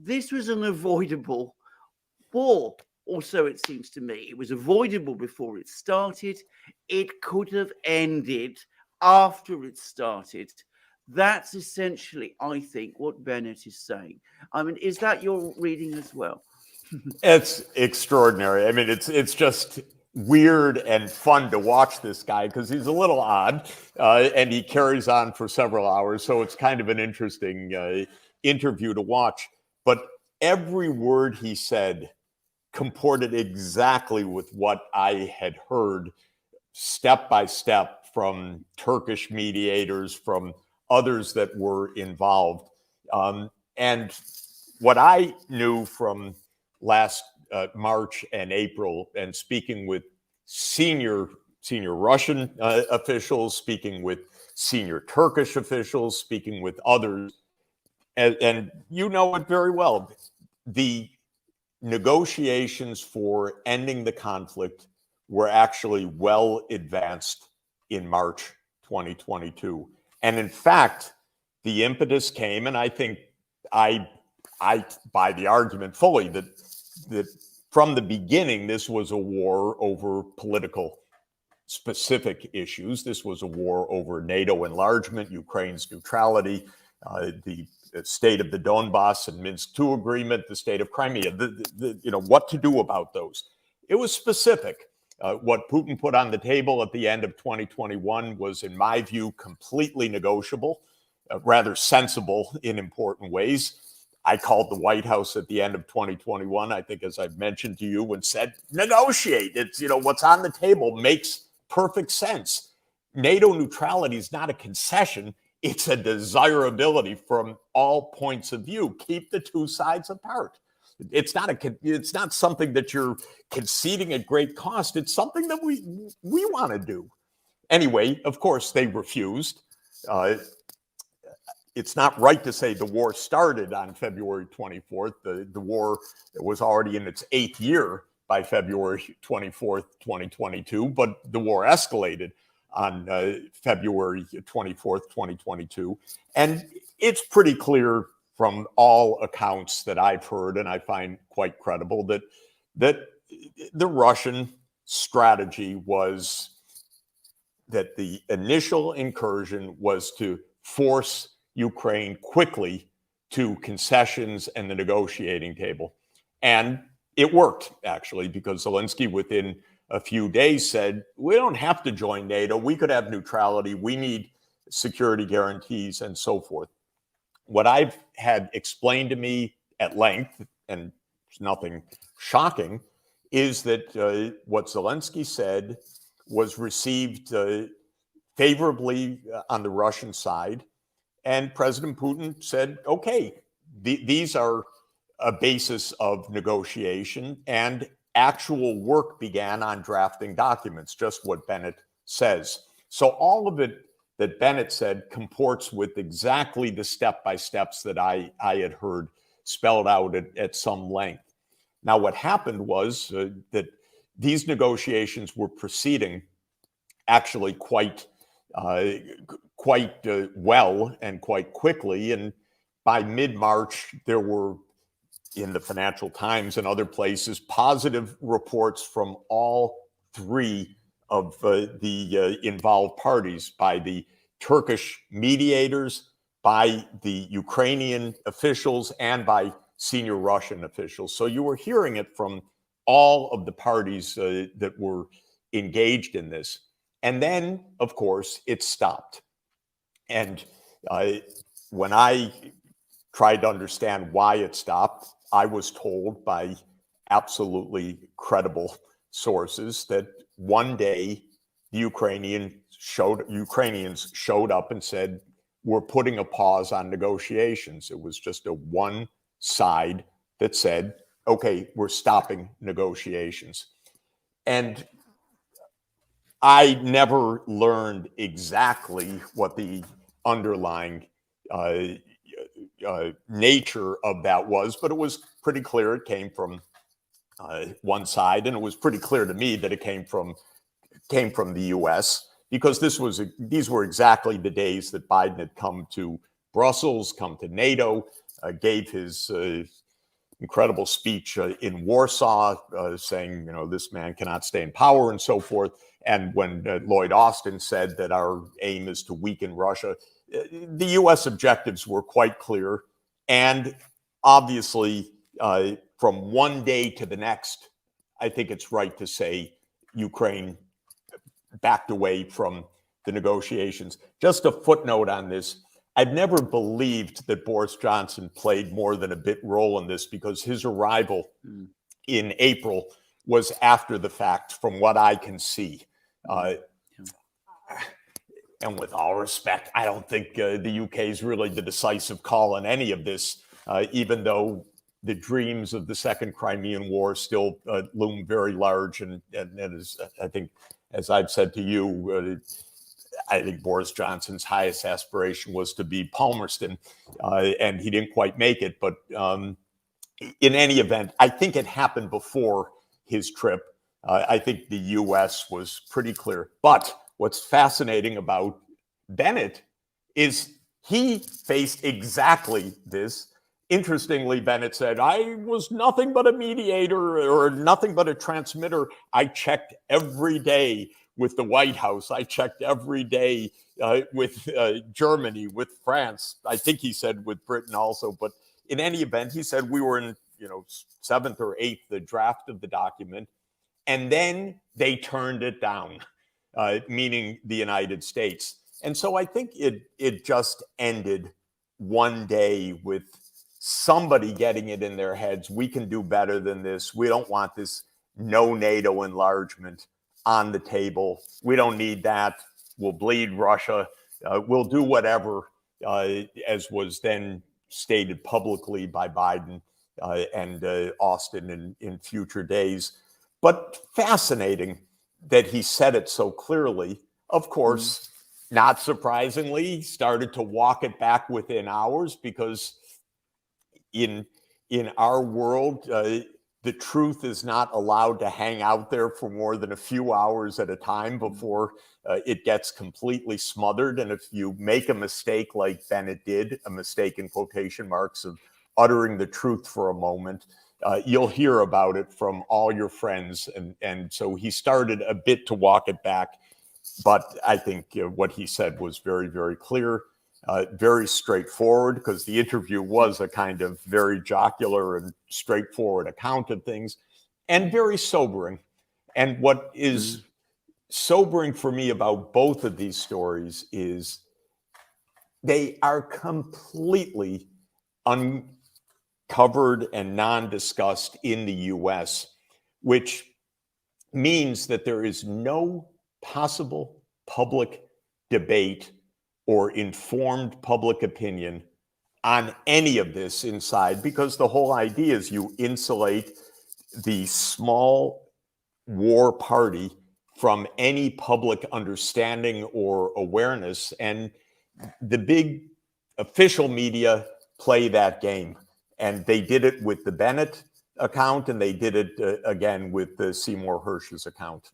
this was an avoidable war, or so it seems to me. It was avoidable before it started. It could have ended after it started. That's essentially, I think, what Bennett is saying. I mean, is that your reading as well? It's extraordinary. I mean, it's just weird and fun to watch this guy because he's a little odd, and he carries on for several hours. So it's kind of an interesting interview to watch. But every word he said comported exactly with what I had heard step by step from Turkish mediators, from others that were involved. And what I knew from last March and April, and speaking with senior Russian officials, speaking with senior Turkish officials, speaking with others, and you know it very well, the negotiations for ending the conflict were actually well advanced in March 2022. And in fact, the impetus came, and I think I buy the argument fully that from the beginning, this was a war over political specific issues. This was a war over NATO enlargement, Ukraine's neutrality, the state of the Donbass and Minsk II agreement, the state of Crimea, what to do about those. It was specific. What Putin put on the table at the end of 2021 was, in my view, completely negotiable, rather sensible in important ways. I called the White House at the end of 2021, I think, as I've mentioned to you, and said, negotiate. It's, what's on the table makes perfect sense. NATO neutrality is not a concession. It's a desirability from all points of view. Keep the two sides apart. It's not something that you're conceding at great cost. It's something that we want to do. Anyway, of course, they refused. It's not right to say the war started on February 24th. The war was already in its 8th year by February 24th, 2022, but the war escalated on February 24th, 2022. And it's pretty clear from all accounts that I've heard, and I find quite credible, that the Russian strategy was that the initial incursion was to force Ukraine quickly to concessions and the negotiating table. And it worked, actually, because Zelensky, within a few days, said, we don't have to join NATO. We could have neutrality. We need security guarantees and so forth. What I've had explained to me at length, and there's nothing shocking, is that what Zelensky said was received favorably on the Russian side. And President Putin said, okay, these are a basis of negotiation, and actual work began on drafting documents, just what Bennett says. So all of it that Bennett said comports with exactly the step-by-steps that I had heard spelled out at some length. Now, what happened was that these negotiations were proceeding actually quite well and quite quickly. And by mid-March, there were, in the Financial Times and other places, positive reports from all three of the involved parties, by the Turkish mediators, by the Ukrainian officials, and by senior Russian officials. So you were hearing it from all of the parties that were engaged in this. And then, of course, it stopped. And when I tried to understand why it stopped, I was told by absolutely credible sources that one day the Ukrainians showed up and said, we're putting a pause on negotiations. It was just a one side that said, okay, we're stopping negotiations. And I never learned exactly what the underlying nature of that was, but it was pretty clear it came from one side, and it was pretty clear to me that it came from the U.S. because these were exactly the days that Biden had come to Brussels, come to NATO, gave his incredible speech in Warsaw saying, this man cannot stay in power and so forth. And when Lloyd Austin said that our aim is to weaken Russia, the U.S. objectives were quite clear. And obviously, from one day to the next, I think it's right to say Ukraine backed away from the negotiations. Just a footnote on this. I've never believed that Boris Johnson played more than a bit role in this, because his arrival in April was after the fact, from what I can see. And with all respect, I don't think the UK is really the decisive call in any of this, even though the dreams of the Second Crimean War still loom very large. And as I think, as I've said to you, I think Boris Johnson's highest aspiration was to be Palmerston, and he didn't quite make it. But in any event, I think it happened before his trip. I think the U.S. was pretty clear. But what's fascinating about Bennett is he faced exactly this. Interestingly, Bennett said, I was nothing but a mediator or nothing but a transmitter. I checked every day with the White House. I checked every day with Germany, with France. I think he said with Britain also. But in any event, he said we were in, seventh or eighth, the draft of the document. And then they turned it down, meaning the United States. And so I think it just ended one day with somebody getting it in their heads. We can do better than this. We don't want this no NATO enlargement on the table. We don't need that. We'll bleed Russia. We'll do whatever, as was then stated publicly by Biden and Austin in future days. But fascinating that he said it so clearly. Of course, not surprisingly, he started to walk it back within hours, because in our world, the truth is not allowed to hang out there for more than a few hours at a time before it gets completely smothered. And if you make a mistake like Bennett did, a mistake in quotation marks of uttering the truth for a moment, you'll hear about it from all your friends. And so he started a bit to walk it back. But I think what he said was very, very clear, very straightforward, because the interview was a kind of very jocular and straightforward account of things, and very sobering. And what is sobering for me about both of these stories is they are completely uncovered and non-discussed in the US, which means that there is no possible public debate or informed public opinion on any of this inside, because the whole idea is you insulate the small war party from any public understanding or awareness. And the big official media play that game. And they did it with the Bennett account, and they did it again with the Seymour Hersh's account.